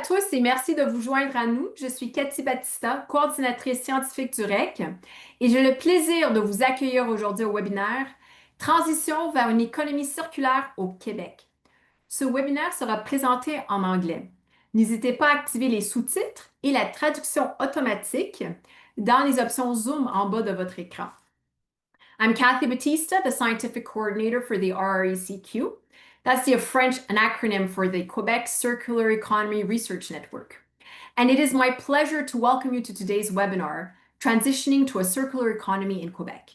tous et merci de vous joindre à nous. Je suis Cathy Battista, coordinatrice scientifique du REC et j'ai le plaisir de vous accueillir aujourd'hui au webinaire Transition vers une économie circulaire au Québec. Ce webinaire sera présenté en anglais. N'hésitez pas à activer les sous-titres et la traduction automatique dans les options Zoom en bas de votre écran. I'm Cathy Battista, the scientific coordinator for the RECQ. That's an acronym for the Quebec Circular Economy Research Network. And it is my pleasure to welcome you to today's webinar, Transitioning to a Circular Economy in Quebec.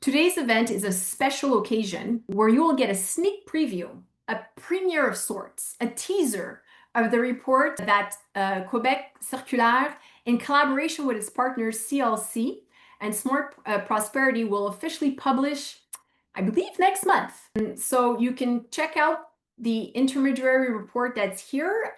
Today's event is a special occasion where you will get a sneak preview, a premiere of sorts, a teaser of the report that Quebec Circulaire, in collaboration with its partners CLC and Smart Prosperity, will officially publish, I believe, next month. So you can check out the intermediary report that's here.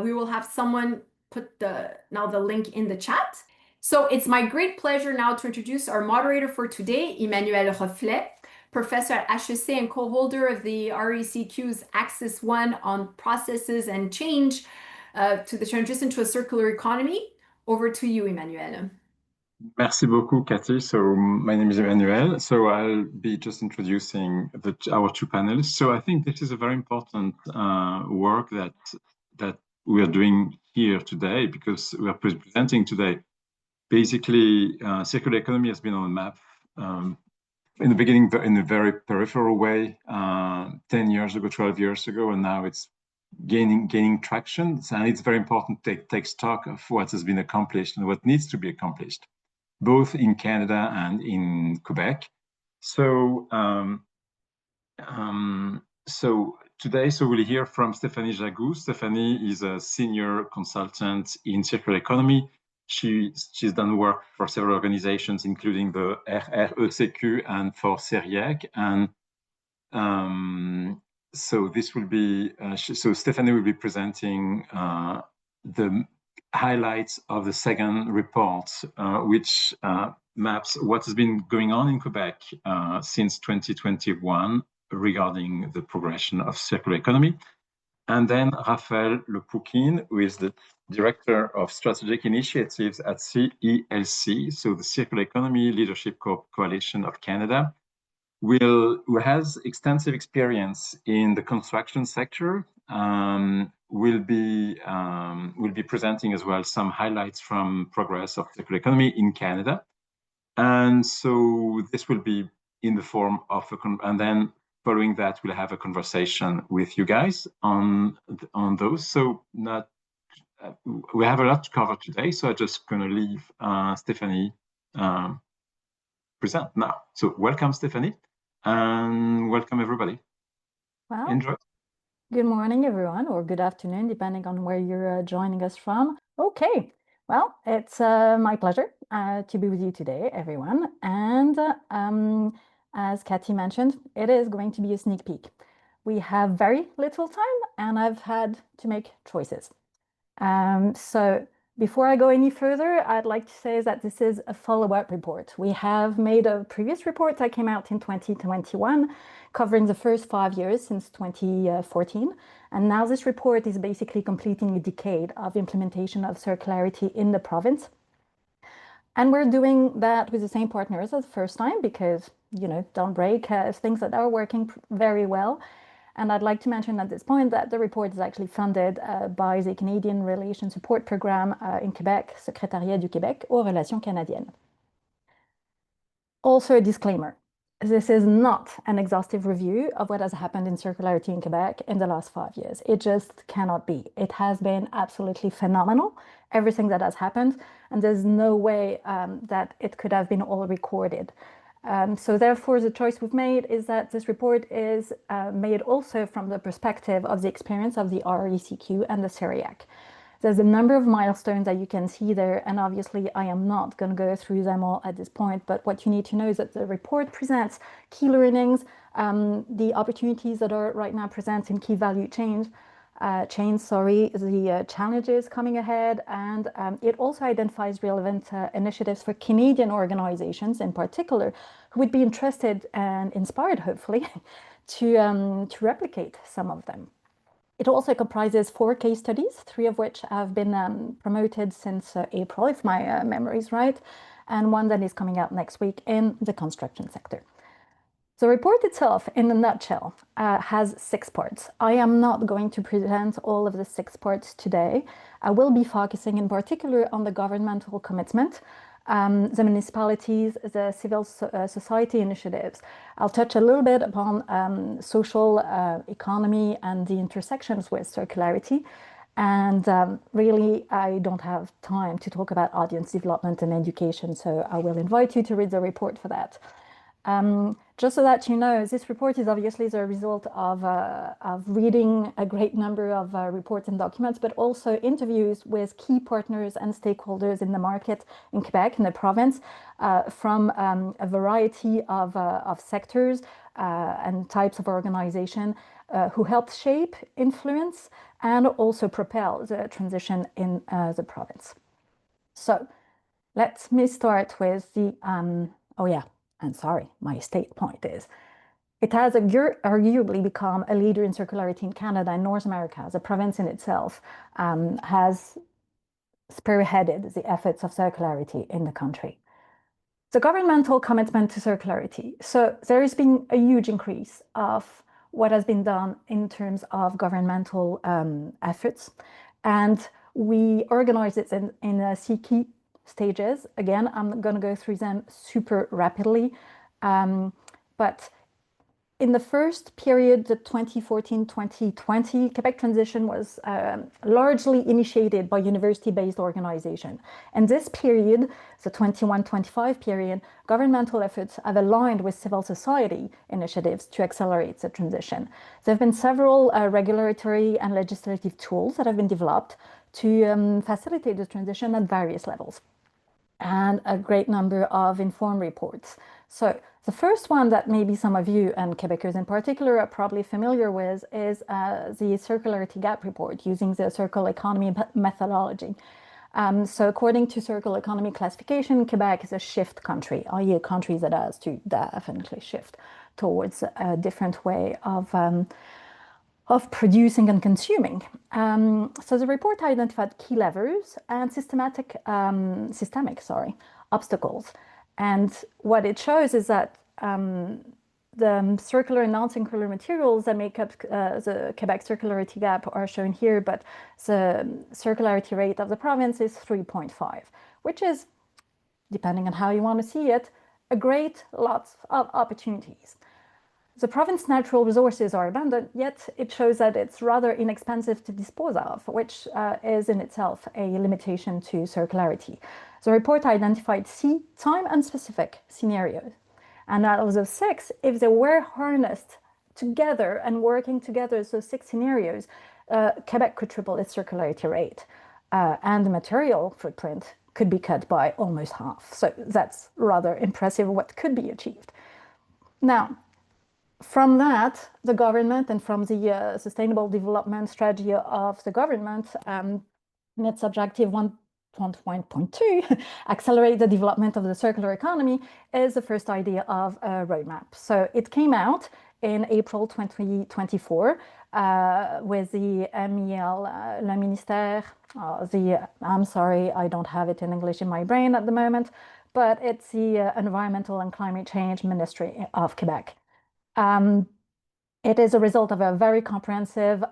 We will have someone put the link in the chat. So it's my great pleasure now to introduce our moderator for today, Emmanuel Reflet, professor at HEC and co-holder of the RECQ's Axis 1 on processes and change to the transition to a circular economy. Over to you, Emmanuel. Merci beaucoup, Cathy. So my name is Emmanuel. So I'll be just introducing our two panelists. So I think this is a very important work that we are doing here today because we are presenting today. Basically, circular economy has been on the map in the beginning in a very peripheral way, 10 years ago, 12 years ago, and now it's gaining traction. And it's very important to take stock of what has been accomplished and what needs to be accomplished, both in Canada and in Quebec. So, today, we'll hear from Stéphanie Jagoux. Stéphanie is a senior consultant in circular economy. She's done work for several organizations, including the RECQ and for CERIEC. And so this will be, so Stéphanie will be presenting the highlights of the second report, which maps what has been going on in Quebec since 2021 regarding the progression of circular economy. And then Raphaël Lepouquin, who is the Director of Strategic Initiatives at CELC, so the Circular Economy Leadership Coalition of Canada, who has extensive experience in the construction sector, will be presenting as well some highlights from progress of circular economy in Canada. And so this will be in the form of and then following that, we'll have a conversation with you guys on those. So we have a lot to cover today, so I'm just going to leave Stéphanie present now. So welcome, Stéphanie, and welcome everybody. Well, enjoy. Good morning, everyone, or good afternoon, depending on where you're joining us from. Okay, well, it's my pleasure to be with you today, everyone. And as Cathy mentioned, it is going to be a sneak peek. We have very little time, and I've had to make choices. So before I go any further, I'd like to say that this is a follow-up report. We have made a previous report that came out in 2021, covering the first 5 years since 2014. And now this report is basically completing a decade of implementation of circularity in the province. And we're doing that with the same partners as the first time because, you know, don't break things that are working very well. And I'd like to mention at this point that the report is actually funded by the Canadian Relations Support Program in Quebec, Secrétariat du Québec aux Relations Canadiennes. Also a disclaimer. This is not an exhaustive review of what has happened in circularity in Quebec in the last 5 years. It just cannot be. It has been absolutely phenomenal, everything that has happened, and there's no way that it could have been all recorded. So therefore, the choice we've made is that this report is made also from the perspective of the experience of the RECQ and the CERIEC. There's a number of milestones that you can see there, and obviously I am not going to go through them all at this point, but what you need to know is that the report presents key learnings, the opportunities that are right now present in key value chains, the challenges coming ahead, and it also identifies relevant initiatives for Canadian organizations in particular who would be interested and inspired, hopefully, to replicate some of them. It also comprises 4 case studies, 3 of which have been promoted since April, if my memory is right, and one that is coming out next week in the construction sector. The report itself, in a nutshell, has 6 parts. I am not going to present all of the 6 parts today. I will be focusing in particular on the governmental commitment, the municipalities, the civil society initiatives. I'll touch a little bit upon social economy and the intersections with circularity. And really, I don't have time to talk about audience development and education, so I will invite you to read the report for that. Just so that you know, this report is obviously the result of reading a great number of reports and documents, but also interviews with key partners and stakeholders in the market in Quebec, in the province, from a variety of sectors and types of organization who helped shape, influence, and also propel the transition in the province. So let me start with the, oh yeah. And sorry, my state point is, it has arguably become a leader in circularity in Canada and North America. The province in itself has spearheaded the efforts of circularity in the country. The governmental commitment to circularity. So there has been a huge increase of what has been done in terms of governmental efforts. And we organize it in 3 key stages. Again, I'm going to go through them super rapidly. But in the first period, the 2014-2020, Quebec transition was largely initiated by university-based organization. And this period, the 21-25 period, governmental efforts have aligned with civil society initiatives to accelerate the transition. There have been several regulatory and legislative tools that have been developed to facilitate the transition at various levels, and a great number of informed reports. So the first one that maybe some of you, and Quebecers in particular, are probably familiar with is the circularity gap report using the circular economy methodology. So according to circular economy classification, Quebec is a shift country, i.e. a country that has to definitely shift towards a different way of producing and consuming. So the report identified key levers and systemic obstacles. And what it shows is that the circular and non-circular materials that make up the Quebec circularity gap are shown here, but the circularity rate of the province is 3.5, which is, depending on how you want to see it, a great lot of opportunities. The province's natural resources are abundant, yet it shows that it's rather inexpensive to dispose of, which is in itself a limitation to circularity. The report identified time and specific scenarios. And out of those 6, if they were harnessed together and working together, so 6 scenarios, Quebec could triple its circularity rate. And the material footprint could be cut by almost half. So that's rather impressive what could be achieved. Now, from that, the government and from the sustainable development strategy of the government, its objective 1.2, accelerate the development of the circular economy, is the first idea of a roadmap. So it came out in April 2024 with the MEL, le ministère, I'm sorry, I don't have it in English in my brain at the moment, but it's the Environmental and Climate Change Ministry of Quebec. It is a result of a very comprehensive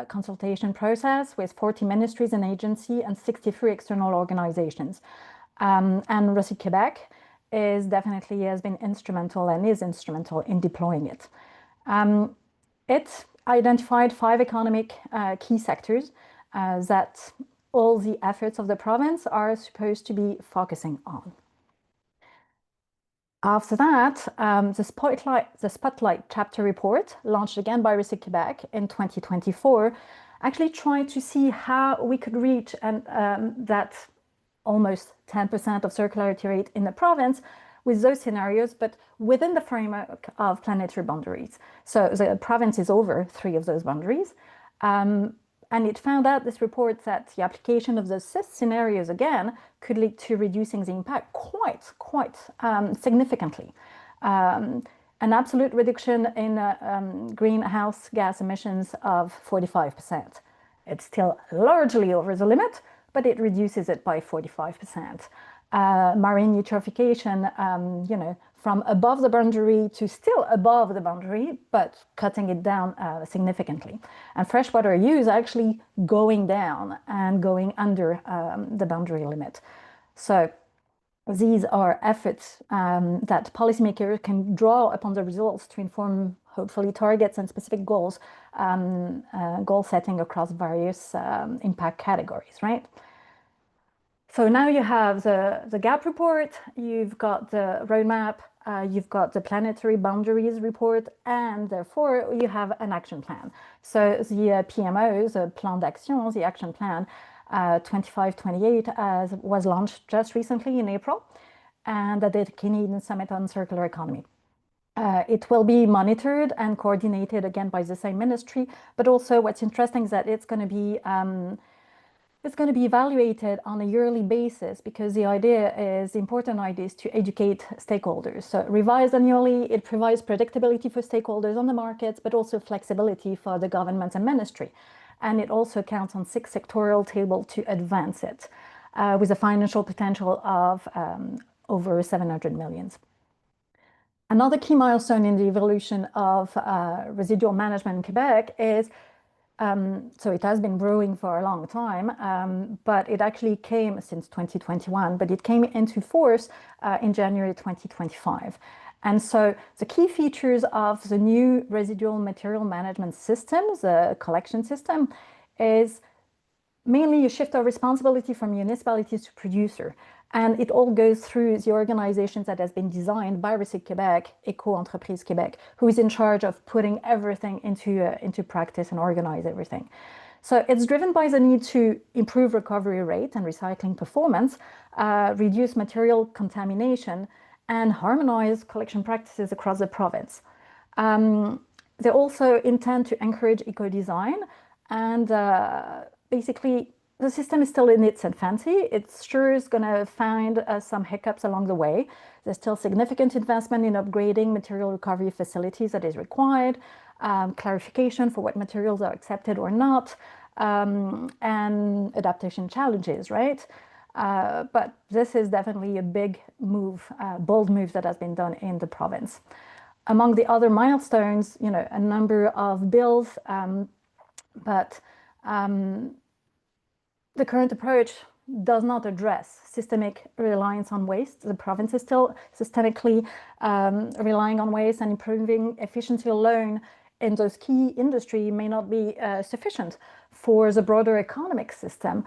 consultation process with 40 ministries and agencies and 63 external organizations. And Recyc Quebec has been instrumental and is instrumental in deploying it. It identified 5 economic key sectors that all the efforts of the province are supposed to be focusing on. After that, the Spotlight chapter report, launched again by Recyc Quebec in 2024, actually tried to see how we could reach that almost 10% of circularity rate in the province with those scenarios, but within the framework of planetary boundaries. So the province is over 3 of those boundaries. And it found out, this report, that the application of those 6 scenarios again could lead to reducing the impact quite significantly. an absolute reduction in greenhouse gas emissions of 45%. It's still largely over the limit, but it reduces it by 45%. Marine eutrophication, from above the boundary to still above the boundary, but cutting it down significantly. And freshwater use actually going down and going under the boundary limit. So these are efforts that policymakers can draw upon the results to inform, hopefully, targets and specific goals, goal setting across various impact categories, right? So now you have the GAP report, you've got the roadmap, you've got the planetary boundaries report, and therefore you have an action plan. So the PMOs, the Plan d'Action, the action plan, 25-28 was launched just recently in April, and at the Canadian Summit on Circular Economy. It will be monitored and coordinated again by the same ministry, but also what's interesting is that it's going to be evaluated on a yearly basis, because the important idea is to educate stakeholders. So revised annually, it provides predictability for stakeholders on the markets, but also flexibility for the government and ministry. And it also counts on 6 sectoral tables to advance it, with a financial potential of over 700 million. Another key milestone in the evolution of residual management in Quebec is, so it has been brewing for a long time, but it actually came since 2021, but it came into force in January 2025. And so the key features of the new residual material management systems, the collection system, is mainly a shift of responsibility from municipalities to producer. And it all goes through the organizations that has been designed by Recyc Québec, Eco-Entreprise Québec, who is in charge of putting everything into practice and organize everything. So it's driven by the need to improve recovery rate and recycling performance, reduce material contamination, and harmonize collection practices across the province. They also intend to encourage eco-design, and basically the system is still in its infancy. It sure is going to find some hiccups along the way. There's still significant investment in upgrading material recovery facilities that is required, clarification for what materials are accepted or not, and adaptation challenges, right? But this is definitely a big move, bold move that has been done in the province. Among the other milestones, a number of bills, but the current approach does not address systemic reliance on waste. The province is still systemically relying on waste, and improving efficiency alone in those key industry may not be sufficient for the broader economic system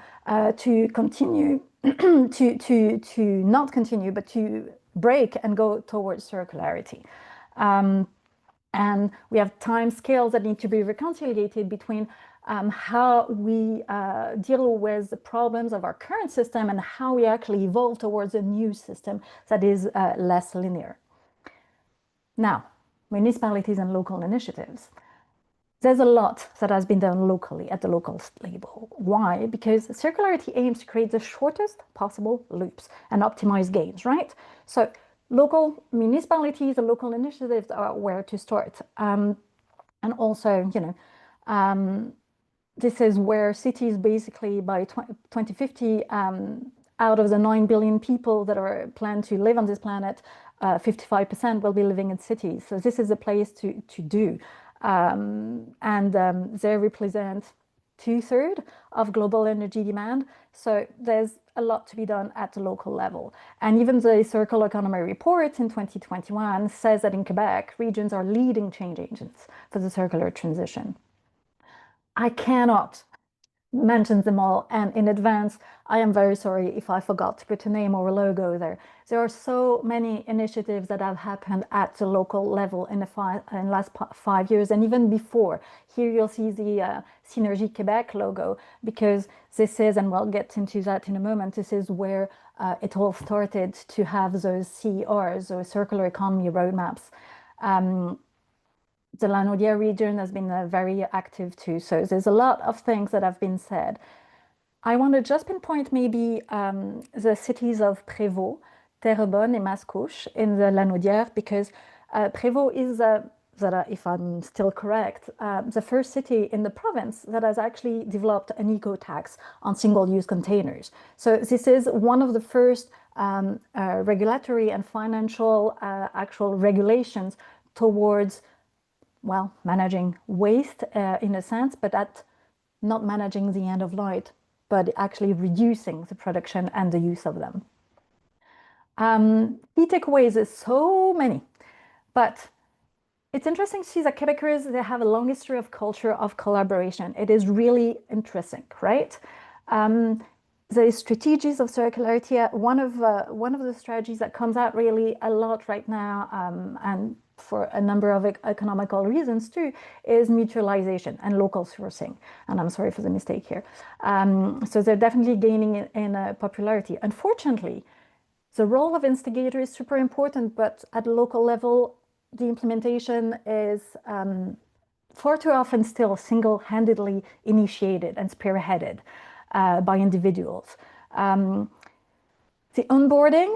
to continue to not continue, but to break and go towards circularity. And we have time scales that need to be reconciliated between how we deal with the problems of our current system and how we actually evolve towards a new system that is less linear. Now, municipalities and local initiatives. There's a lot that has been done locally at the local level. Why? Because circularity aims to create the shortest possible loops and optimize gains, right? So local municipalities and local initiatives are where to start. And also, this is where cities basically by 2050, out of the 9 billion people that are planned to live on this planet, 55% will be living in cities. So this is a place to do. They represent 2/3 of global energy demand. So there's a lot to be done at the local level. And even the Circular Economy report in 2021 says that in Quebec, regions are leading change agents for the circular transition. I cannot mention them all, and in advance, I am very sorry if I forgot to put a name or a logo there. There are so many initiatives that have happened at the local level in the last 5 years, and even before. Here you'll see the Synergie Québec logo, because this is, and we'll get into that in a moment, this is where it all started to have those CERs, those circular economy roadmaps. The Lanaudière region has been very active too. So there's a lot of things that have been said. I want to just pinpoint maybe the cities of Prévost, Terrebonne, and Mascouche in the Lanaudière, because Prévost is, if I'm still correct, the first city in the province that has actually developed an eco-tax on single-use containers. So this is one of the first regulatory and financial actual regulations towards, well, managing waste in a sense, but not managing the end of life, but actually reducing the production and the use of them. Key takeaways is so many, but it's interesting to see that Quebecers, they have a long history of culture of collaboration. It is really interesting, right? The strategies of circularity, one of the strategies that comes out really a lot right now, and for a number of economical reasons too, is mutualization and local sourcing. And I'm sorry for the mistake here. So they're definitely gaining in popularity. Unfortunately, the role of instigator is super important, but at the local level, the implementation is far too often still single-handedly initiated and spearheaded by individuals. The onboarding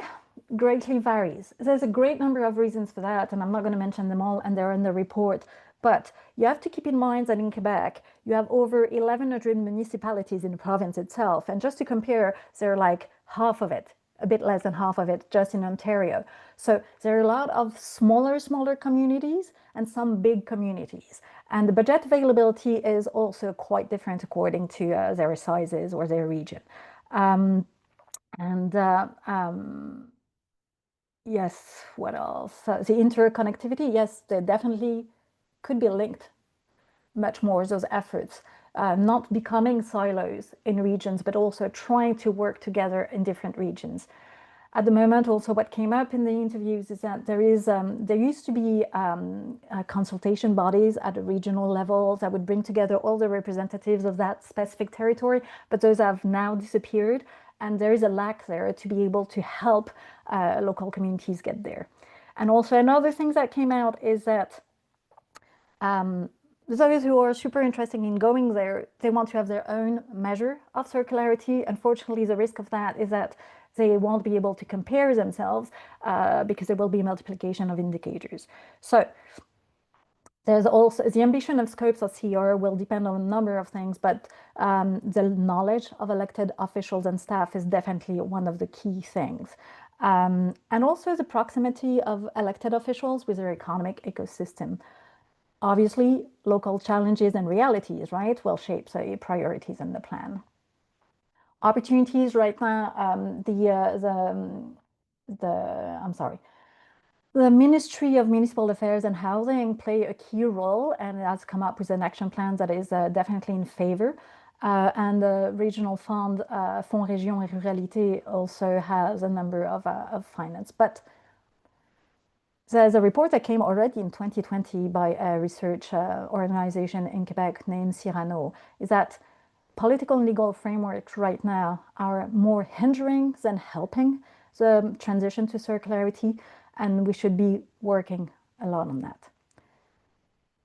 greatly varies. There's a great number of reasons for that, and I'm not going to mention them all, and they're in the report. But you have to keep in mind that in Quebec, you have over 1,100 municipalities in the province itself. And just to compare, they're like half of it, a bit less than half of it, just in Ontario. So there are a lot of smaller communities and some big communities. And the budget availability is also quite different according to their sizes or their region. Yes, what else? The interconnectivity, yes, they definitely could be linked much more, those efforts, not becoming silos in regions, but also trying to work together in different regions. At the moment, also what came up in the interviews is that there used to be consultation bodies at a regional level that would bring together all the representatives of that specific territory, but those have now disappeared. And there is a lack there to be able to help local communities get there. And also another thing that came out is that those who are super interested in going there, they want to have their own measure of circularity. Unfortunately, the risk of that is that they won't be able to compare themselves because there will be a multiplication of indicators. So there's also the ambition of scopes of CR will depend on a number of things, but the knowledge of elected officials and staff is definitely one of the key things. And also the proximity of elected officials with their economic ecosystem. Obviously, local challenges and realities, right, will shape the priorities in the plan. Opportunities right now, the Ministry of Municipal Affairs and Housing play a key role and has come up with an action plan that is definitely in favor. And the regional fund, Fonds Région et Ruralité, also has a number of finance. But there's a report that came already in 2020 by a research organization in Quebec named Cyrano, is that political and legal frameworks right now are more hindering than helping the transition to circularity, and we should be working a lot on that.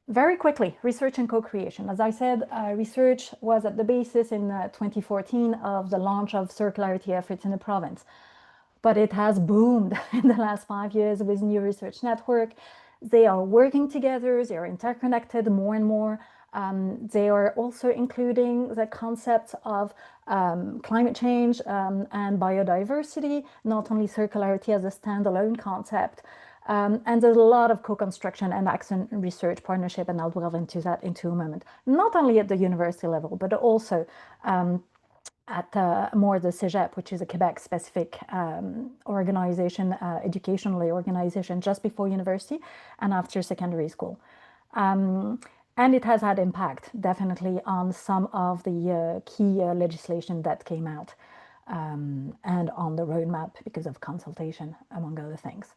Very quickly, research and co-creation. As I said, research was at the basis in 2014 of the launch of circularity efforts in the province. But it has boomed in the last 5 years with new research network. They are working together, they are interconnected more and more. They are also including the concepts of climate change and biodiversity, not only circularity as a standalone concept. And there's a lot of co-construction and action research partnership, and I'll delve into that into a moment. Not only at the university level, but also at more the CEGEP, which is a Quebec-specific organization, educational organization just before university and after secondary school. And it has had impact, definitely, on some of the key legislation that came out and on the roadmap because of consultation, among other things.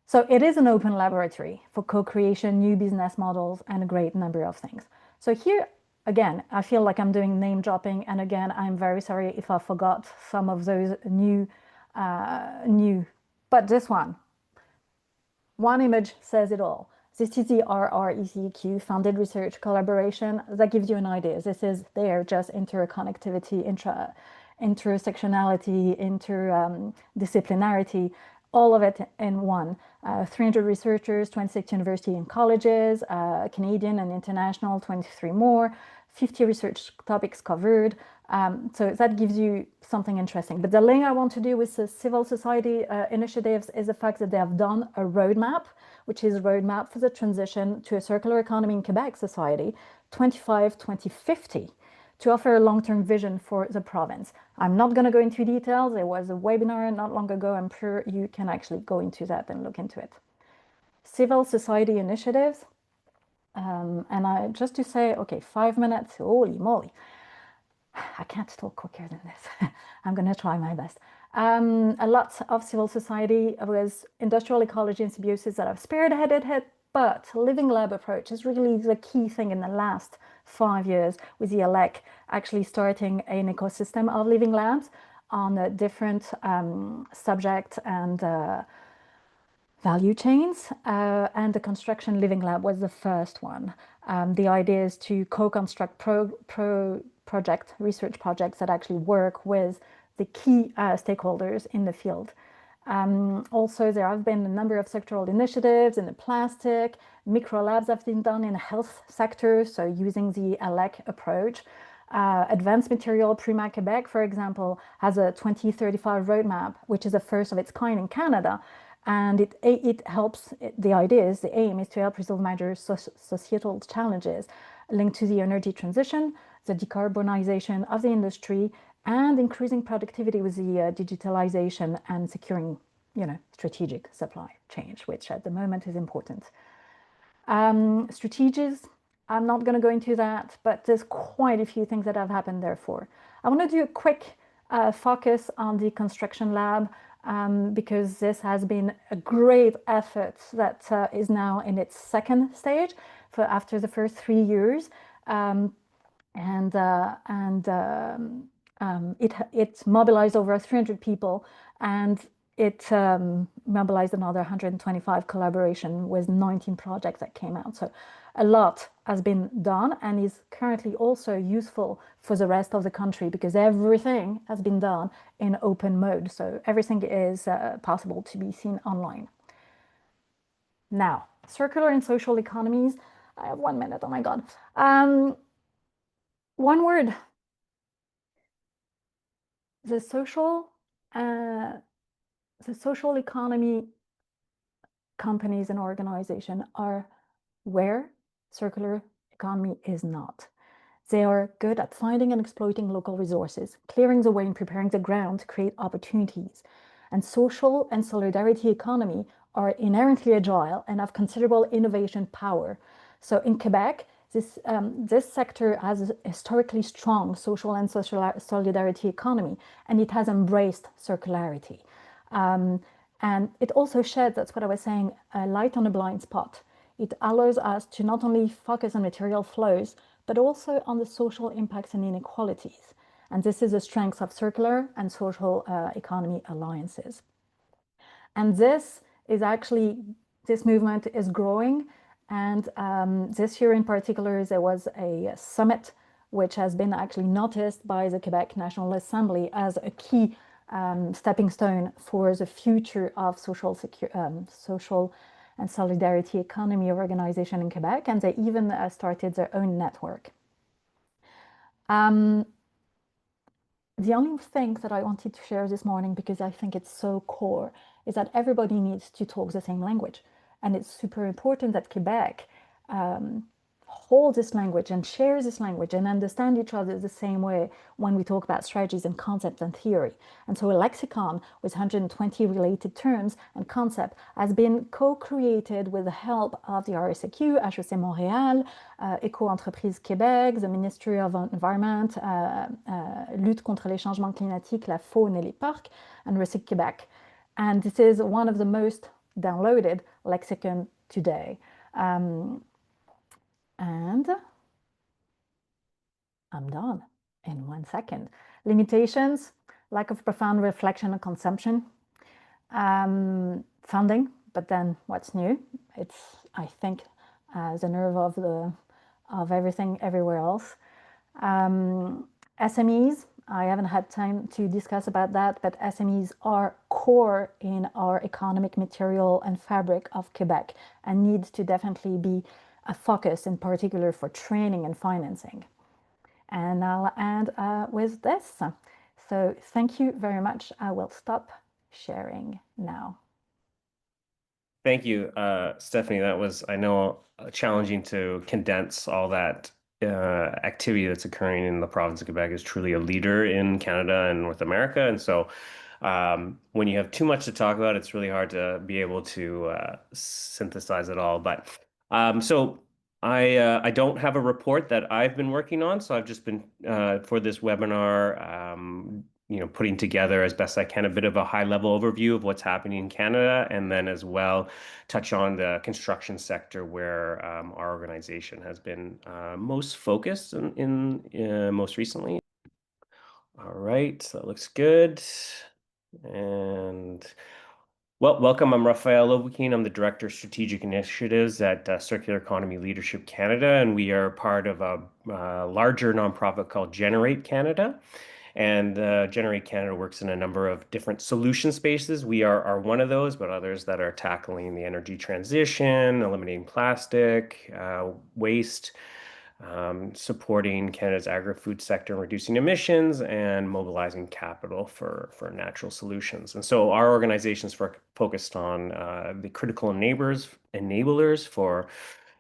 So it is an open laboratory for co-creation, new business models, and a great number of things. So here, again, I feel like I'm doing name dropping, and again, I'm very sorry if I forgot some of those new, but this one image says it all. This is the RRECQ funded research collaboration. That gives you an idea. This is there, just interconnectivity, intersectionality, interdisciplinarity, all of it in one. 300 researchers, 26 universities and colleges, Canadian and international, 23 more, 50 research topics covered. So that gives you something interesting. But the link I want to do with the civil society initiatives is the fact that they have done a roadmap, which is a roadmap for the transition to a circular economy in Quebec society, 2050, to offer a long-term vision for the province. I'm not going to go into details. There was a webinar not long ago. I'm sure you can actually go into that and look into it. Civil society initiatives. And just to say, okay, 5 minutes, holy moly. I can't talk quicker than this. I'm going to try my best. A lot of civil society was industrial ecology and symbiosis that have spearheaded it, but living lab approach is really the key thing in the last 5 years, with the ALEC actually starting an ecosystem of living labs on a different subject and value chains, and the construction living lab was the first one. The idea is to co-construct research projects that actually work with the key stakeholders in the field. Also, there have been a number of sectoral initiatives in the plastic, micro labs have been done in the health sector, so using the ALEC approach. Advanced Material Prima Quebec, for example, has a 2035 roadmap, which is the first of its kind in Canada. And it helps, the aim is to help resolve major societal challenges linked to the energy transition, the decarbonization of the industry, and increasing productivity with the digitalization and securing, strategic supply chain, which at the moment is important. Strategies, I'm not going to go into that, but there's quite a few things that have happened therefore. I want to do a quick focus on the construction lab, because this has been a great effort that is now in its second stage after the first 3 years. It mobilized over 300 people, and it mobilized another 125 collaboration with 19 projects that came out. So a lot has been done and is currently also useful for the rest of the country, because everything has been done in open mode. So everything is possible to be seen online. Now, circular and social economies. I have 1 minute, oh my God. One word. The social economy companies and organizations are where circular economy is not. They are good at finding and exploiting local resources, clearing the way and preparing the ground to create opportunities. And social and solidarity economy are inherently agile and have considerable innovation power. So in Quebec, this sector has a historically strong social and solidarity economy, and it has embraced circularity. And it also sheds, that's what I was saying, a light on a blind spot. It allows us to not only focus on material flows, but also on the social impacts and inequalities. And this is the strength of circular and social economy alliances. And this movement is growing. And this year in particular, there was a summit which has been actually noticed by the Quebec National Assembly as a key stepping stone for the future of social and solidarity economy organization in Quebec, and they even started their own network. The only thing that I wanted to share this morning, because I think it's so core, is that everybody needs to talk the same language. And it's super important that Quebec hold this language and share this language and understand each other the same way when we talk about strategies and concepts and theory. And so a lexicon with 120 related terms and concepts has been co-created with the help of the RSEQ, HEC Montréal, Éco-entreprise Québec, the Ministry of Environment, Lutte contre les changements climatiques, la faune et les parcs, and Recycle Québec. And this is one of the most downloaded lexicon today. And I'm done in 1 second. Limitations, lack of profound reflection on consumption, funding, but then what's new? It's, I think, the nerve of everything everywhere else. SMEs, I haven't had time to discuss about that, but SMEs are core in our economic material and fabric of Quebec and needs to definitely be a focus in particular for training and financing. And I'll end with this. So thank you very much. I will stop sharing now. Thank you, Stephanie. That was, I know, challenging to condense all that activity that's occurring in the province of Quebec. Is truly a leader in Canada and North America. And so when you have too much to talk about, it's really hard to be able to synthesize it all. But so I don't have a report that I've been working on. So I've just been, for this webinar, putting together as best I can a bit of a high-level overview of what's happening in Canada, and then as well touch on the construction sector where our organization has been most focused in most recently. All right, so that looks good. And well, welcome. I'm Raphael Lobukine. I'm the Director of Strategic Initiatives at Circular Economy Leadership Canada, and we are part of a larger nonprofit called Generate Canada. And Generate Canada works in a number of different solution spaces. We are one of those, but others that are tackling the energy transition, eliminating plastic, waste, supporting Canada's agri-food sector and reducing emissions, and mobilizing capital for natural solutions. And so our organization is focused on the critical enablers for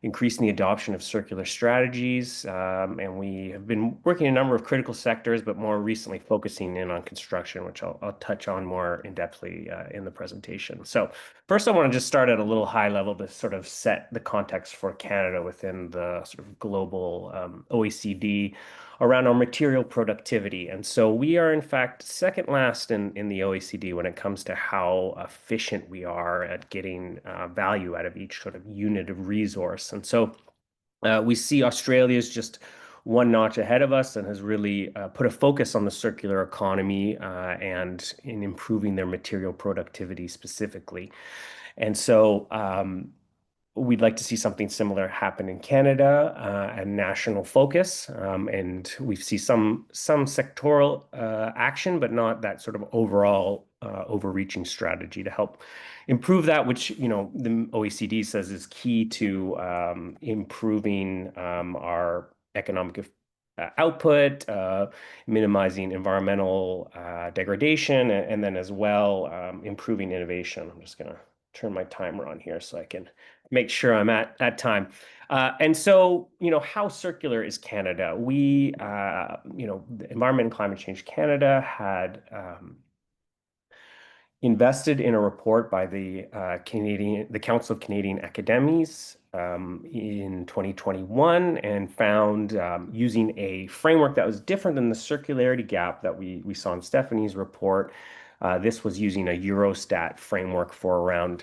increasing the adoption of circular strategies. And we have been working in a number of critical sectors, but more recently focusing in on construction, which I'll touch on more in-depthly in the presentation. So first, I want to just start at a little high level to sort of set the context for Canada within the sort of global OECD around our material productivity. And so we are, in fact, second last in the OECD when it comes to how efficient we are at getting value out of each sort of unit of resource. And so we see Australia is just one notch ahead of us and has really put a focus on the circular economy and in improving their material productivity specifically. And so we'd like to see something similar happen in Canada, a national focus, and we see some sectoral action, but not that sort of overall overreaching strategy to help improve that, which the OECD says is key to improving our economic output, minimizing environmental degradation, and then as well improving innovation. I'm just going to turn my timer on here so I can make sure I'm at time. And so, how circular is Canada? We, the Environment and Climate Change Canada had invested in a report by the Council of Canadian Academies in 2021 and found using a framework that was different than the circularity gap that we saw in Stephanie's report. This was using a Eurostat framework for around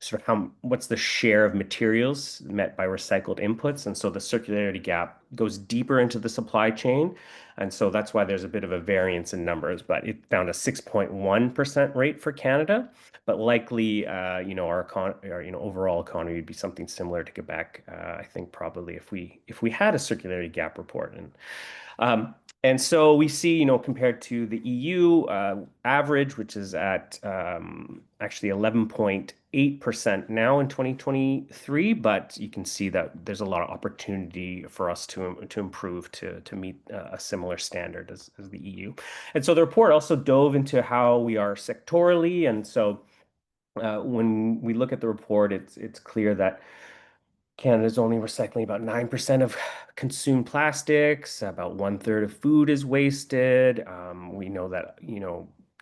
sort of what's the share of materials met by recycled inputs. And so the circularity gap goes deeper into the supply chain. And so that's why there's a bit of a variance in numbers, but it found a 6.1% rate for Canada, but likely, our overall economy would be something similar to Quebec. I think probably if we had a circularity gap report. And so we see, compared to the EU average, which is at actually 11.8% now in 2023, but you can see that there's a lot of opportunity for us to improve to meet a similar standard as the EU. And so the report also dove into how we are sectorally. And so when we look at the report, it's clear that Canada is only recycling about 9% of consumed plastics. About 1/3 of food is wasted. We know that,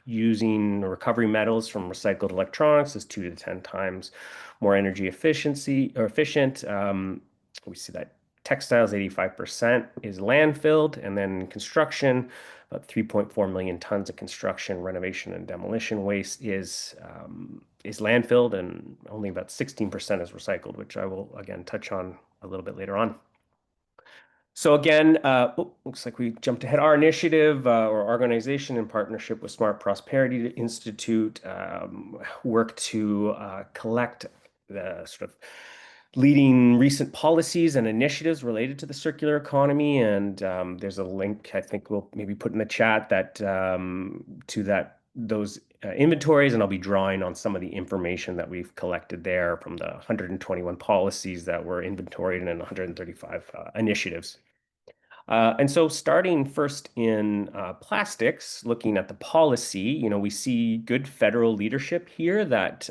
using recovery metals from recycled electronics is 2 to 10 times more energy efficient. We see that textiles, 85% is landfilled, and then construction, about 3.4 million tons of construction, renovation, and demolition waste is landfilled, and only about 16% is recycled, which I will again touch on a little bit later on. So again, looks like we jumped ahead. Our initiative or organization in partnership with Smart Prosperity Institute work to collect the sort of leading recent policies and initiatives related to the circular economy. And there's a link I think we'll maybe put in the chat that to those inventories, and I'll be drawing on some of the information that we've collected there from the 121 policies that were inventoried and 135 initiatives. And so starting first in plastics, looking at the policy, we see good federal leadership here that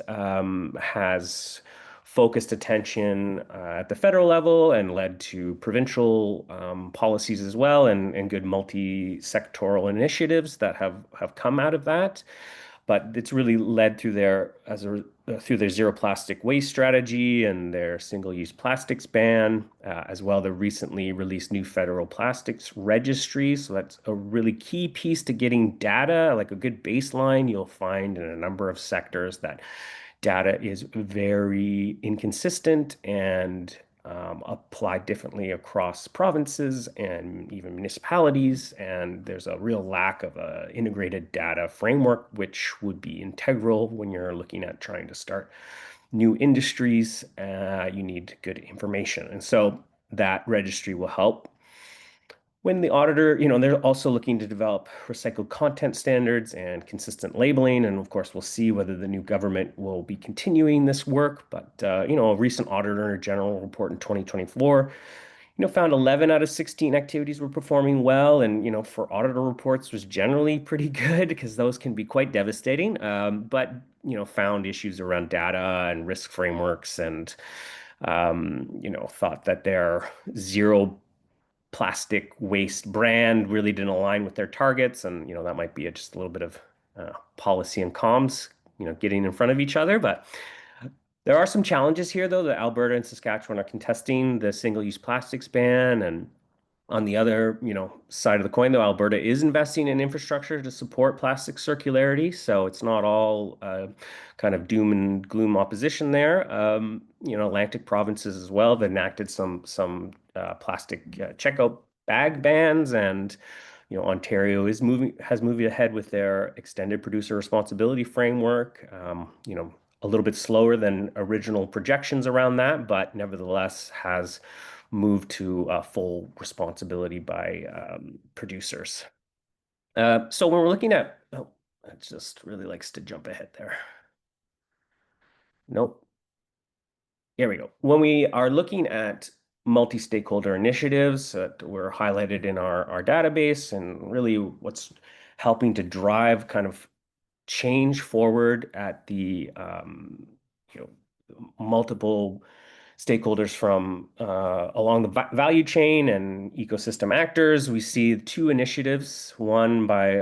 has focused attention at the federal level and led to provincial policies as well, and good multi-sectoral initiatives that have come out of that. But it's really led through their zero plastic waste strategy and their single-use plastics ban, as well the recently released new federal plastics registry. So that's a really key piece to getting data, like a good baseline. You'll find in a number of sectors that data is very inconsistent and applied differently across provinces and even municipalities. And there's a real lack of an integrated data framework, which would be integral when you're looking at trying to start new industries. You need good information. And so that registry will help. When the auditor, they're also looking to develop recycled content standards and consistent labeling. And of course, we'll see whether the new government will be continuing this work. But, a recent Auditor General report in 2024, found 11 out of 16 activities were performing well. And, for auditor reports was generally pretty good because those can be quite devastating. But, found issues around data and risk frameworks and, thought that their zero plastic waste brand really didn't align with their targets. And, that might be just a little bit of policy and comms, getting in front of each other. But there are some challenges here, though. That Alberta and Saskatchewan are contesting the single-use plastics ban. And on the other, side of the coin, though, Alberta is investing in infrastructure to support plastic circularity. So it's not all kind of doom and gloom opposition there. Atlantic provinces as well have enacted some plastic checkout bag bans, and Ontario has moved ahead with their extended producer responsibility framework. A little bit slower than original projections around that, but nevertheless has moved to full responsibility by producers. So when we're looking at, it just really likes to jump ahead there. Nope. Here we go. When we are looking at multi-stakeholder initiatives that were highlighted in our database, and really what's helping to drive kind of change forward at the multiple stakeholders from along the value chain and ecosystem actors. We see two initiatives, one by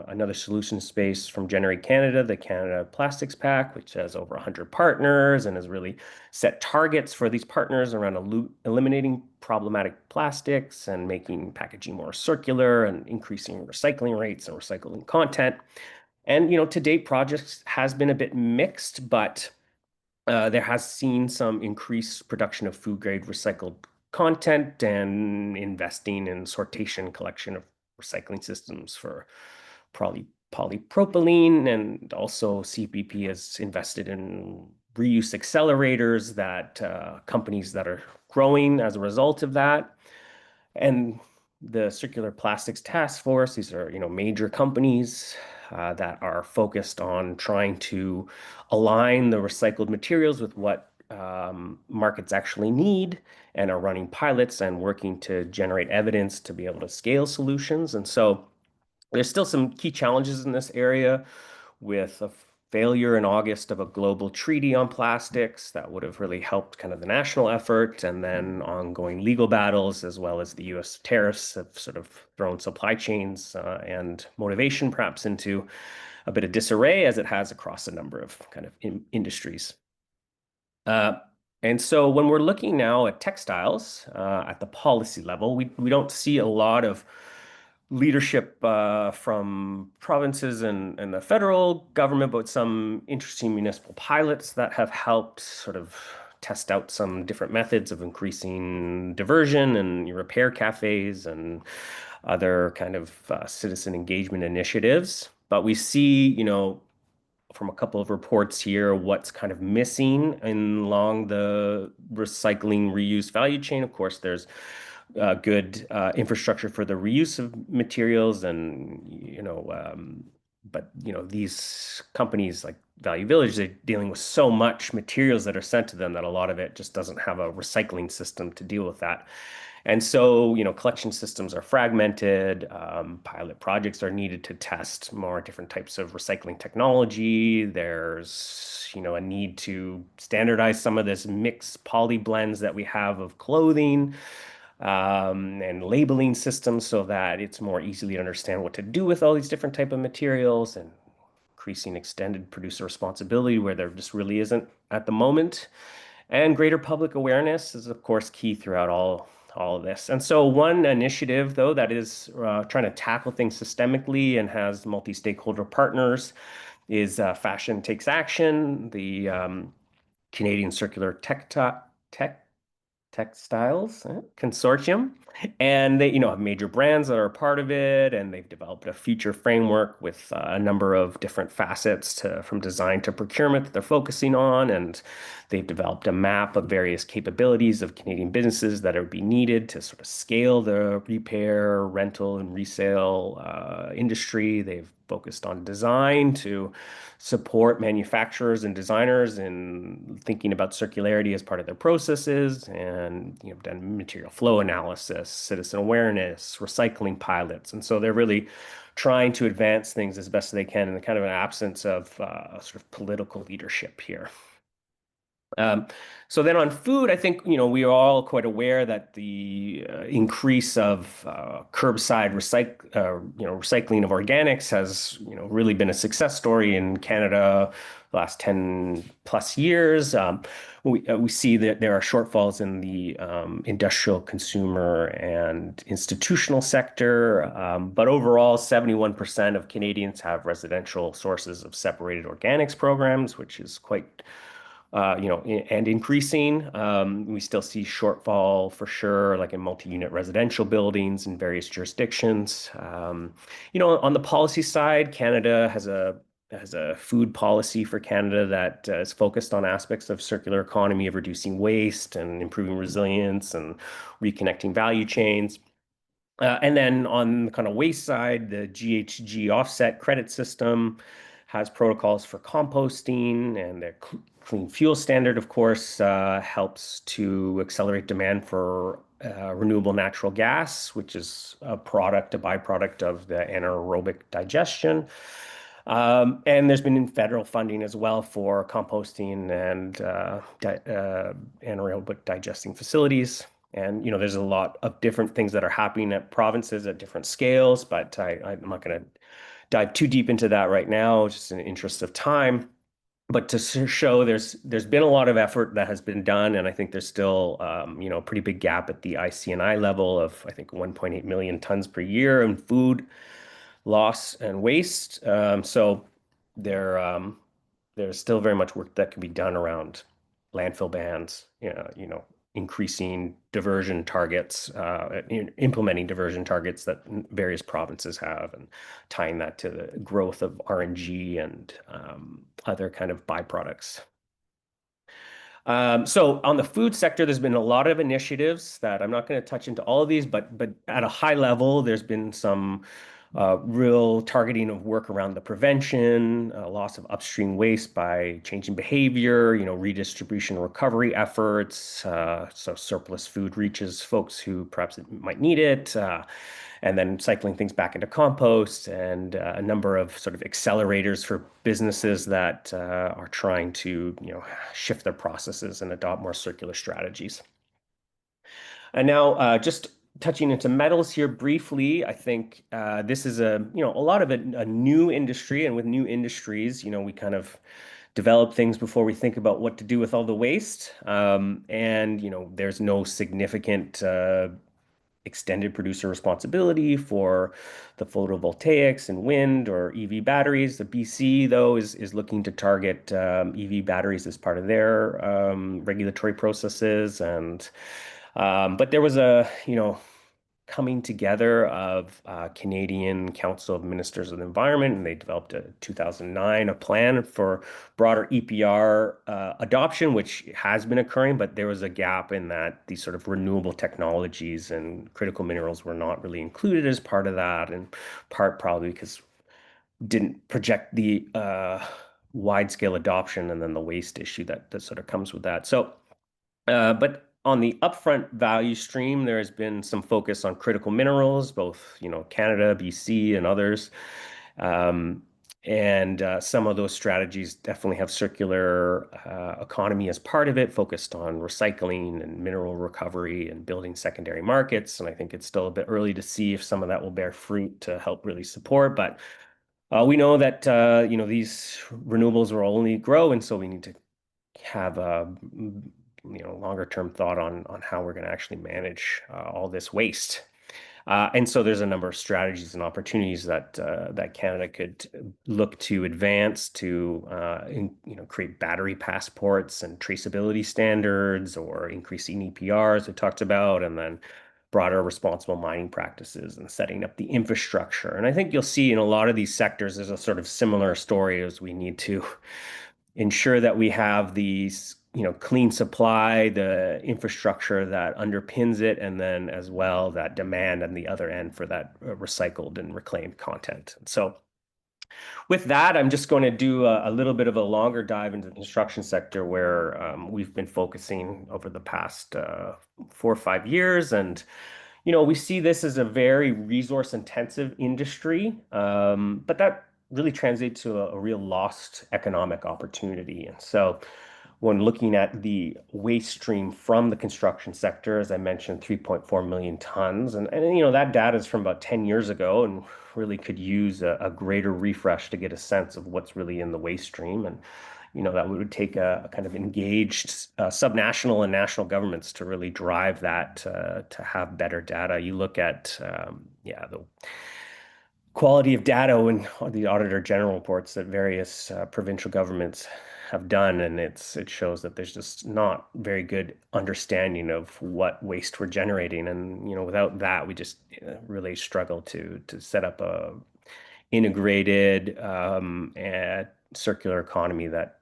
another solution space from Generate Canada, the Canada Plastics Pact, which has over 100 partners and has really set targets for these partners around eliminating problematic plastics and making packaging more circular and increasing recycling rates and recycling content. And, to date, projects has been a bit mixed, but there has seen some increased production of food-grade recycled content and investing in sortation collection of recycling systems for polypropylene. And also CPP has invested in reuse accelerators that companies that are growing as a result of that. And the Circular Plastics Task Force, these are, major companies that are focused on trying to align the recycled materials with what markets actually need, and are running pilots and working to generate evidence to be able to scale solutions. And so there's still some key challenges in this area, with a failure in August of a global treaty on plastics that would have really helped kind of the national effort, and then ongoing legal battles, as well as the US tariffs have sort of thrown supply chains and motivation perhaps into a bit of disarray, as it has across a number of kind of industries. And so when we're looking now at textiles at the policy level, we don't see a lot of leadership from provinces and the federal government, but some interesting municipal pilots that have helped sort of test out some different methods of increasing diversion and repair cafes and other kind of citizen engagement initiatives. But we see, from a couple of reports here what's kind of missing along the recycling reuse value chain. Of course, there's good infrastructure for the reuse of materials, and but these companies like Value Village, they're dealing with so much materials that are sent to them that a lot of it just doesn't have a recycling system to deal with that. And so, collection systems are fragmented. Pilot projects are needed to test more different types of recycling technology. There's, a need to standardize some of this mixed poly blends that we have of clothing, and labeling systems so that it's more easily to understand what to do with all these different type of materials, and increasing extended producer responsibility where there just really isn't at the moment. And greater public awareness is, of course, key throughout all of this. And so one initiative, though, that is trying to tackle things systemically and has multi-stakeholder partners is Fashion Takes Action, the Canadian Circular Textiles Consortium. And they, have major brands that are a part of it, and they've developed a future framework with a number of different facets from design to procurement that they're focusing on. And they've developed a map of various capabilities of Canadian businesses that would be needed to sort of scale the repair, rental, and resale industry. They've focused on design to support manufacturers and designers in thinking about circularity as part of their processes, and done material flow analysis, citizen awareness, recycling pilots. And so they're really trying to advance things as best they can in the kind of an absence of sort of political leadership here. So then on food, I think, we are all quite aware that the increase of curbside recycling of organics has, really been a success story in Canada the last 10 plus years. We see that there are shortfalls in the industrial, consumer, and institutional sector. But overall, 71% of Canadians have residential sources of separated organics programs, which is quite and increasing. We still see shortfall for sure, like in multi-unit residential buildings in various jurisdictions. On the policy side, Canada has a food policy for Canada that is focused on aspects of circular economy, of reducing waste and improving resilience and reconnecting value chains. And then on the kind of waste side, the GHG offset credit system has protocols for composting, and their clean fuel standard, of course, helps to accelerate demand for renewable natural gas, which is a byproduct of the anaerobic digestion. And there's been federal funding as well for composting and anaerobic digesting facilities. And, there's a lot of different things that are happening at provinces at different scales, but I'm not going to dive too deep into that right now, just in the interest of time. But to show there's been a lot of effort that has been done, and I think there's still a pretty big gap at the IC&I level of, I think, 1.8 million tons per year in food loss and waste. So there's still very much work that can be done around landfill bans, increasing diversion targets, implementing diversion targets that various provinces have, and tying that to the growth of RNG and other kind of byproducts. So on the food sector, there's been a lot of initiatives that I'm not going to touch into all of these, but at a high level, there's been some real targeting of work around the prevention, loss of upstream waste by changing behavior, redistribution recovery efforts, so surplus food reaches folks who perhaps might need it, and then cycling things back into compost, and a number of sort of accelerators for businesses that are trying to shift their processes and adopt more circular strategies. And now just touching into metals here briefly, I think this is a lot of a new industry, and with new industries, we kind of develop things before we think about what to do with all the waste. And there's no significant extended producer responsibility for the photovoltaics and wind or EV batteries. The BC, though, is looking to target EV batteries as part of their regulatory processes. And but there was coming together of Canadian Council of Ministers of the Environment, and they developed in 2009 a plan for broader EPR adoption, which has been occurring, but there was a gap in that these sort of renewable technologies and critical minerals were not really included as part of that, in part probably because didn't project the wide-scale adoption and then the waste issue that sort of comes with that. So, but on the upfront value stream, there has been some focus on critical minerals, both, Canada, BC, and others. And some of those strategies definitely have circular economy as part of it, focused on recycling and mineral recovery and building secondary markets. And I think it's still a bit early to see if some of that will bear fruit to help really support. But we know that these renewables will only grow, and so we need to have a longer term thought on how we're going to actually manage all this waste. And so there's a number of strategies and opportunities that Canada could look to advance to create battery passports and traceability standards, or increasing EPRs we talked about, and then broader responsible mining practices and setting up the infrastructure. And I think you'll see in a lot of these sectors, there's a sort of similar story, as we need to ensure that we have these, clean supply, the infrastructure that underpins it, and then as well that demand on the other end for that recycled and reclaimed content. So with that, I'm just going to do a little bit of a longer dive into the construction sector, where we've been focusing over the past 4 or 5 years. And we see this as a very resource-intensive industry, but that really translates to a real lost economic opportunity. And so when looking at the waste stream from the construction sector, as I mentioned, 3.4 million tons. And that data is from about 10 years ago, and really could use a greater refresh to get a sense of what's really in the waste stream. And that would take a kind of engaged subnational and national governments to really drive that, to have better data. You look at the quality of data when the Auditor General reports that various provincial governments have done, and it shows that there's just not very good understanding of what waste we're generating. And without that, we just really struggle to set up a integrated circular economy that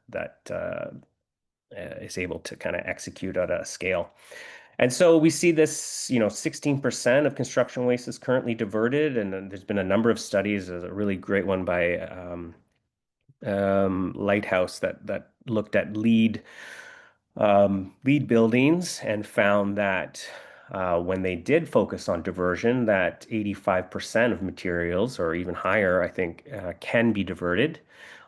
is able to kind of execute at a scale. And so we see this, 16% of construction waste is currently diverted, and then there's been a number of studies. There's a really great one by Lighthouse that looked at LEED buildings, and found that when they did focus on diversion, that 85% of materials, or even higher, I think, can be diverted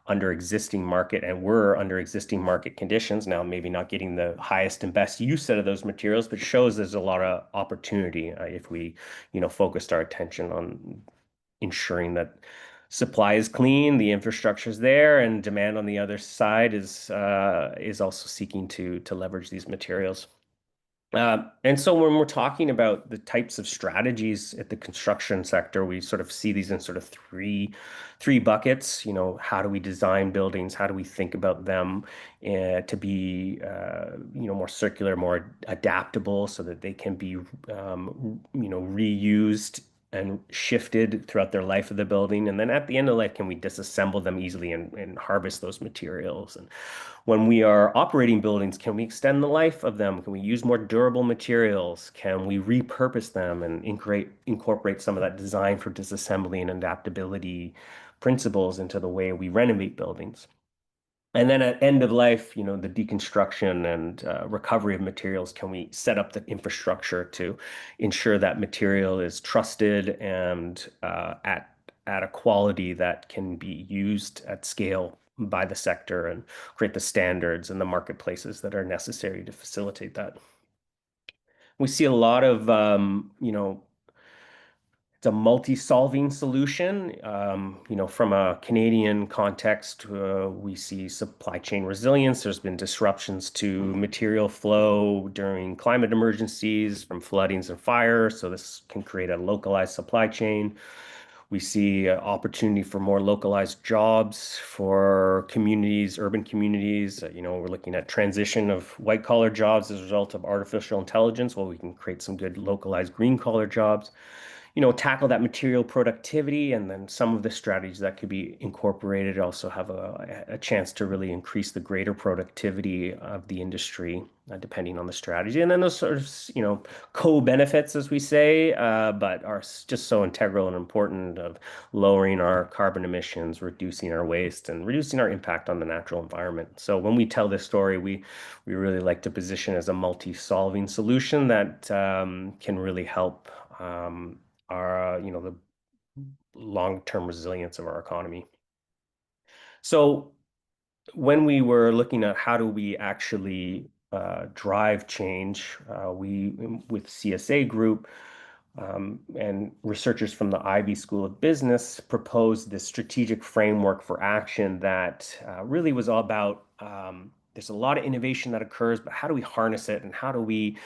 under existing market, and we're under existing market conditions now, maybe not getting the highest and best use out of those materials, but shows there's a lot of opportunity if we, focused our attention on ensuring that supply is clean, the infrastructure is there, and demand on the other side is also seeking to leverage these materials. And so when we're talking about the types of strategies at the construction sector, we sort of see these in sort of three buckets. How do we design buildings? How do we think about them to be, more circular, more adaptable, so that they can be, reused and shifted throughout their life of the building? And then at the end of life, can we disassemble them easily and harvest those materials? And when we are operating buildings, can we extend the life of them? Can we use more durable materials? Can we repurpose them and incorporate some of that design for disassembly and adaptability principles into the way we renovate buildings? And then at end of life, the deconstruction and recovery of materials, can we set up the infrastructure to ensure that material is trusted and at a quality that can be used at scale by the sector, and create the standards and the marketplaces that are necessary to facilitate that? We see a lot of, it's a multi-solving solution. From a Canadian context, we see supply chain resilience. There's been disruptions to material flow during climate emergencies from floodings and fires, so this can create a localized supply chain. We see opportunity for more localized jobs for communities, urban communities. We're looking at transition of white-collar jobs as a result of artificial intelligence. Well, we can create some good localized green-collar jobs. Tackle that material productivity, and then some of the strategies that could be incorporated also have a chance to really increase the greater productivity of the industry, depending on the strategy. And then those sort of, co-benefits, as we say, but are just so integral and important of lowering our carbon emissions, reducing our waste, and reducing our impact on the natural environment. So when we tell this story, we really like to position as a multi-solving solution that can really help the long-term resilience of our economy. So when we were looking at how do we actually drive change, we, with CSA Group and researchers from the Ivey School of Business, proposed this strategic framework for action that really was all about there's a lot of innovation that occurs, but how do we harness it, and how do we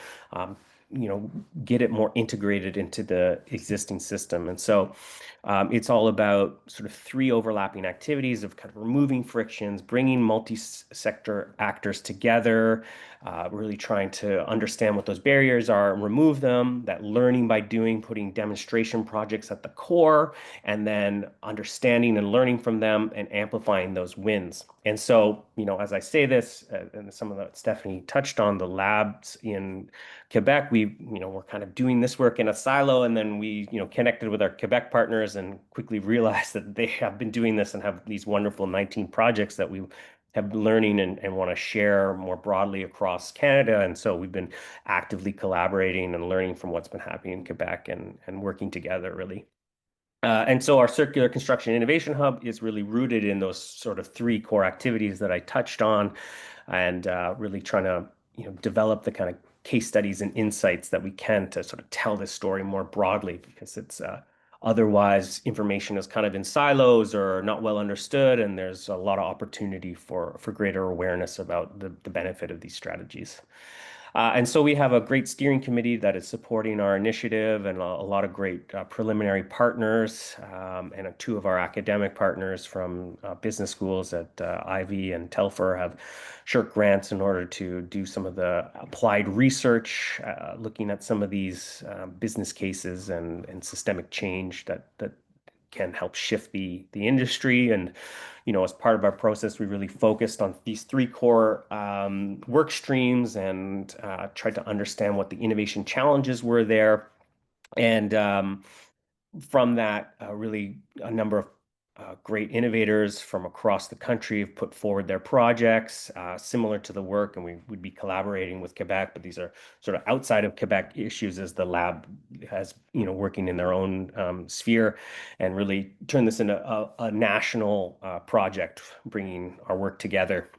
get it more integrated into the existing system? And so it's all about sort of three overlapping activities of kind of removing frictions, bringing multi-sector actors together, really trying to understand what those barriers are and remove them, that learning by doing, putting demonstration projects at the core, and then understanding and learning from them and amplifying those wins. And so, as I say this, and some of that Stephanie touched on, the labs in Quebec, we're kind of doing this work in a silo, and then we, connected with our Quebec partners and quickly realized that they have been doing this and have these wonderful 19 projects that we have been learning and want to share more broadly across Canada. And so we've been actively collaborating and learning from what's been happening in Quebec and working together, really. And so our Circular Construction Innovation Hub is really rooted in those sort of three core activities that I touched on, and really trying to develop the kind of case studies and insights that we can to sort of tell this story more broadly, because it's otherwise information is kind of in silos or not well understood, and there's a lot of opportunity for greater awareness about the benefit of these strategies. And so we have a great steering committee that is supporting our initiative, and a lot of great preliminary partners, and two of our academic partners from business schools at Ivey and Telfer have shirked grants in order to do some of the applied research, looking at some of these business cases and systemic change that can help shift the industry. And as part of our process, we really focused on these three core work streams and tried to understand what the innovation challenges were there. And from that, really a number of great innovators from across the country have put forward their projects similar to the work, and we would be collaborating with Quebec, but these are sort of outside of Quebec issues, as the lab has, working in their own sphere, and really turn this into a national project, bringing our work together.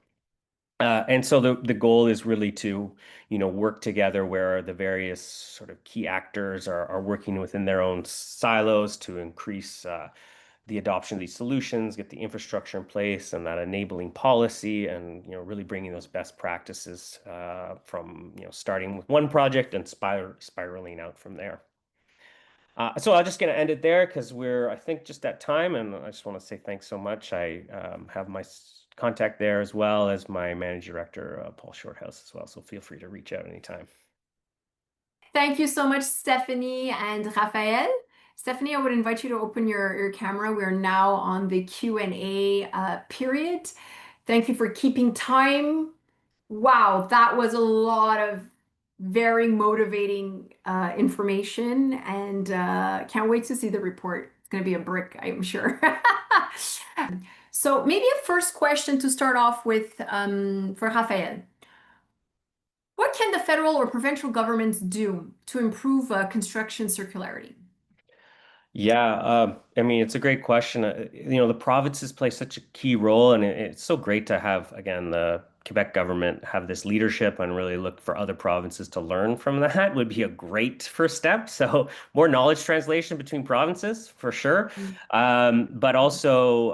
And so the goal is really to, work together where the various sort of key actors are working within their own silos to increase the adoption of these solutions, get the infrastructure in place, and that enabling policy, and really bringing those best practices from starting with one project and spiraling out from there. So I'm just going to end it there because we're, I think, just at time, and I just want to say thanks so much. I have my contact there, as well as my managing director, Paul Shorthouse, as well. So feel free to reach out anytime. Thank you so much, Stephanie and Raphael. Stephanie, I would invite you to open your camera. We're now on the Q&A period. Thank you for keeping time. Wow, that was a lot of very motivating information, and can't wait to see the report. It's going to be a brick, I'm sure. So maybe a first question to start off with for Raphael. What can the federal or provincial governments do to improve construction circularity? Yeah, I mean, it's a great question. The provinces play such a key role, and it's so great to have, again, the Quebec government have this leadership and really look for other provinces to learn from that would be a great first step. So more knowledge translation between provinces, for sure. But also,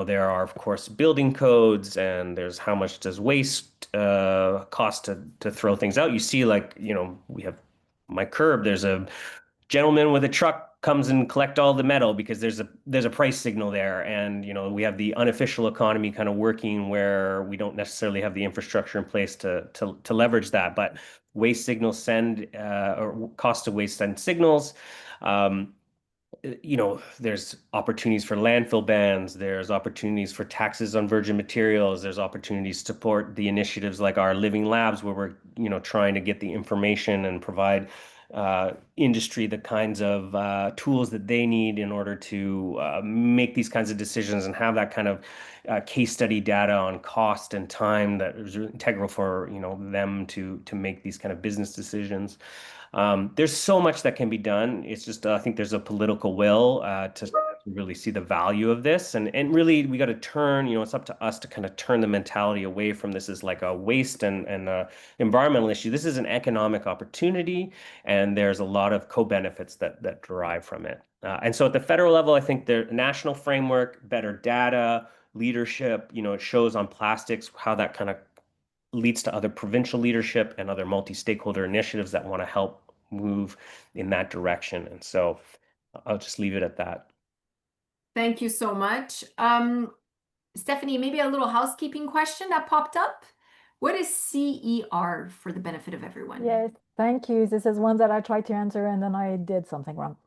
there are, of course, building codes, and there's how much does waste cost to throw things out. You see, we have my curb, there's a gentleman with a truck comes and collect all the metal because there's a price signal there, and we have the unofficial economy kind of working where we don't necessarily have the infrastructure in place to leverage that. But waste signals send or cost of waste send signals. There's opportunities for landfill bans, there's opportunities for taxes on virgin materials, there's opportunities to support the initiatives like our living labs where we're trying to get the information and provide industry the kinds of tools that they need in order to make these kinds of decisions and have that kind of case study data on cost and time that is integral for them to make these kind of business decisions. There's so much that can be done. It's just I think there's a political will to really see the value of this, and really we got to turn. It's up to us to kind of turn the mentality away from this as like a waste and environmental issue. This is an economic opportunity, and there's a lot of co-benefits that derive from it. And so at the federal level, I think the national framework, better data, leadership. It shows on plastics how that kind of leads to other provincial leadership and other multi-stakeholder initiatives that want to help move in that direction. And so I'll just leave it at that. Thank you so much. Stephanie, maybe a little housekeeping question that popped up. What is CER for the benefit of everyone? Yes, thank you. This is one that I tried to answer and then I did something wrong.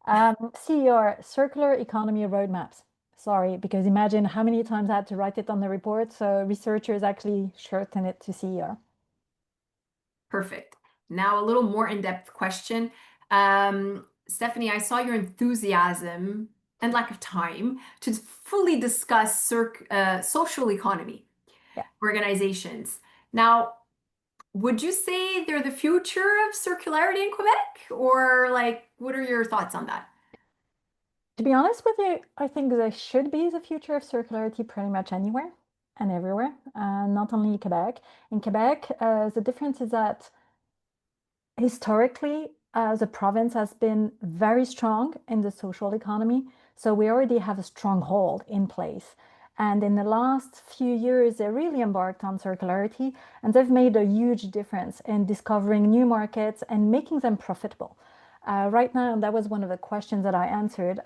CER, Circular Economy Roadmaps. Sorry, because imagine how many times I had to write it on the report. So researchers actually shorten it to CER. Perfect. Now a little more in-depth question. Stephanie, I saw your enthusiasm and lack of time to fully discuss social economy organizations. Now, would you say they're the future of circularity in Quebec? Or what are your thoughts on that? To be honest with you, I think they should be the future of circularity pretty much anywhere and everywhere, not only Quebec. In Quebec, the difference is that historically, the province has been very strong in the social economy. So we already have a stronghold in place. And in the last few years, they really embarked on circularity, and they've made a huge difference in discovering new markets and making them profitable. Right now, that was one of the questions that I answered.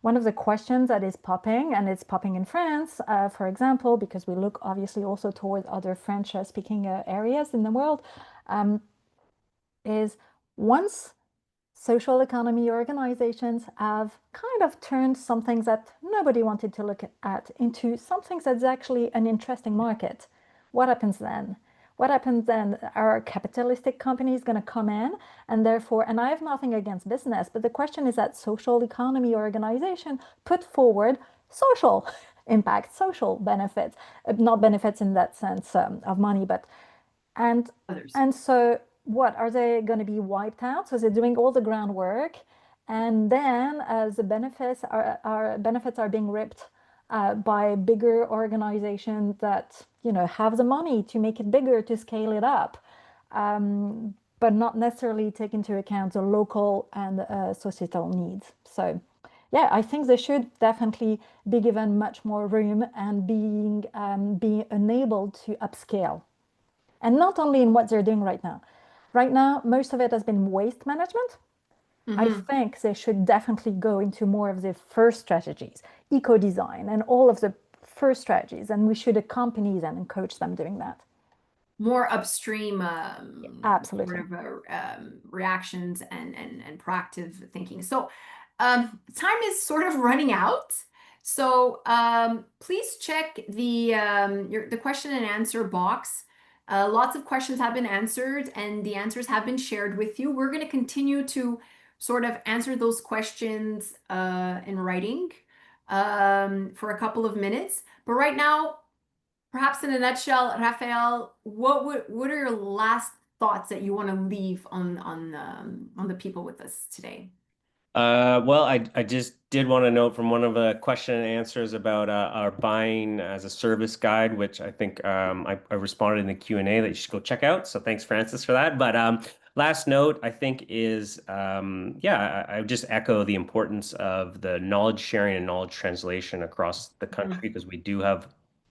One of the questions that is popping, and it's popping in France, for example, because we look obviously also towards other French-speaking areas in the world, is once social economy organizations have kind of turned something that nobody wanted to look at into something that's actually an interesting market, what happens then? What happens then? Are capitalistic companies going to come in and therefore, and I have nothing against business, but the question is that social economy organization put forward social impact, social benefits, not benefits in that sense of money, but, and so what, are they going to be wiped out? So they're doing all the groundwork, and then as the benefits are being ripped by bigger organizations that have the money to make it bigger, to scale it up, but not necessarily take into account the local and societal needs. So yeah, I think they should definitely be given much more room and being enabled to upscale, and not only in what they're doing right now. Right now, most of it has been waste management. I think they should definitely go into more of the first strategies, eco-design and all of the first strategies, and we should accompany them and coach them doing that. More upstream absolutely sort of reactions and proactive thinking. So time is sort of running out. So please check the question and answer box. Lots of questions have been answered and the answers have been shared with you. We're going to continue to sort of answer those questions in writing for a couple of minutes. But right now, perhaps in a nutshell, Raphael, what are your last thoughts that you want to leave on the people with us today? Well, I just did want to note from one of the question and answers about our buying as a service guide, which I think I responded in the Q&A that you should go check out. So thanks, Francis, for that. But last note, I think is, I would just echo the importance of the knowledge sharing and knowledge translation across the country, because we do have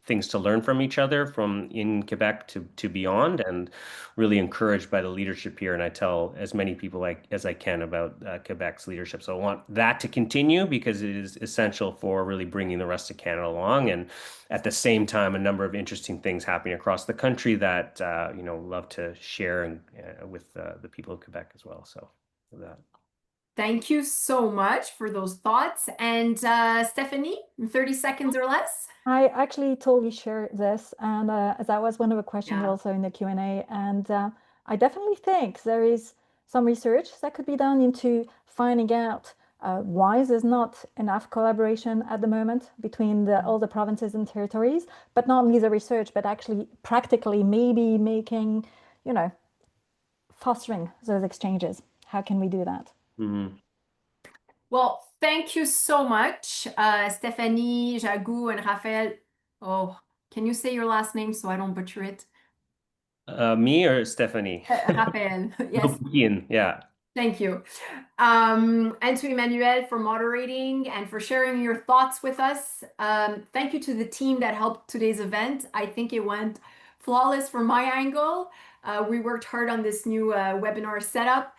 things to learn from each other from in Quebec to beyond, and really encouraged by the leadership here. And I tell as many people as I can about Quebec's leadership. So I want that to continue because it is essential for really bringing the rest of Canada along. And at the same time, a number of interesting things happening across the country that, love to share and with the people of Quebec as well. So for that. Thank you so much for those thoughts. And Stephanie, 30 seconds or less? I actually totally share this, and that was one of the questions Yeah. also in the Q&A, and I definitely think there is some research that could be done into finding out why there's not enough collaboration at the moment between all the provinces and territories, but not only the research, but actually practically maybe making, fostering those exchanges. How can we do that? Mm-hmm. Well, thank you so much, Stephanie, Jagou, and Raphael. Oh, can you say your last name so I don't butcher it? Me or Stephanie? Raphael, yes. Yeah. Thank you. And to Emmanuel for moderating and for sharing your thoughts with us. Thank you to the team that helped today's event. I think it went flawless from my angle. We worked hard on this new webinar setup.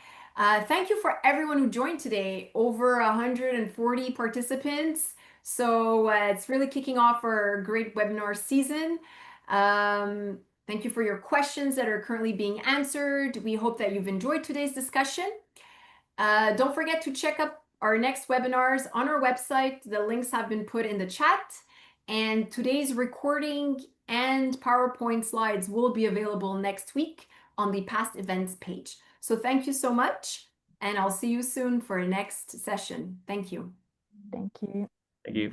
Thank you for everyone who joined today, over 140 participants. So it's really kicking off our great webinar season. Thank you for your questions that are currently being answered. We hope that you've enjoyed today's discussion. Don't forget to check up our next webinars on our website. The links have been put in the chat. And today's recording and PowerPoint slides will be available next week on the past events page. So thank you so much, and I'll see you soon for a next session. Thank you. Thank you. Thank you.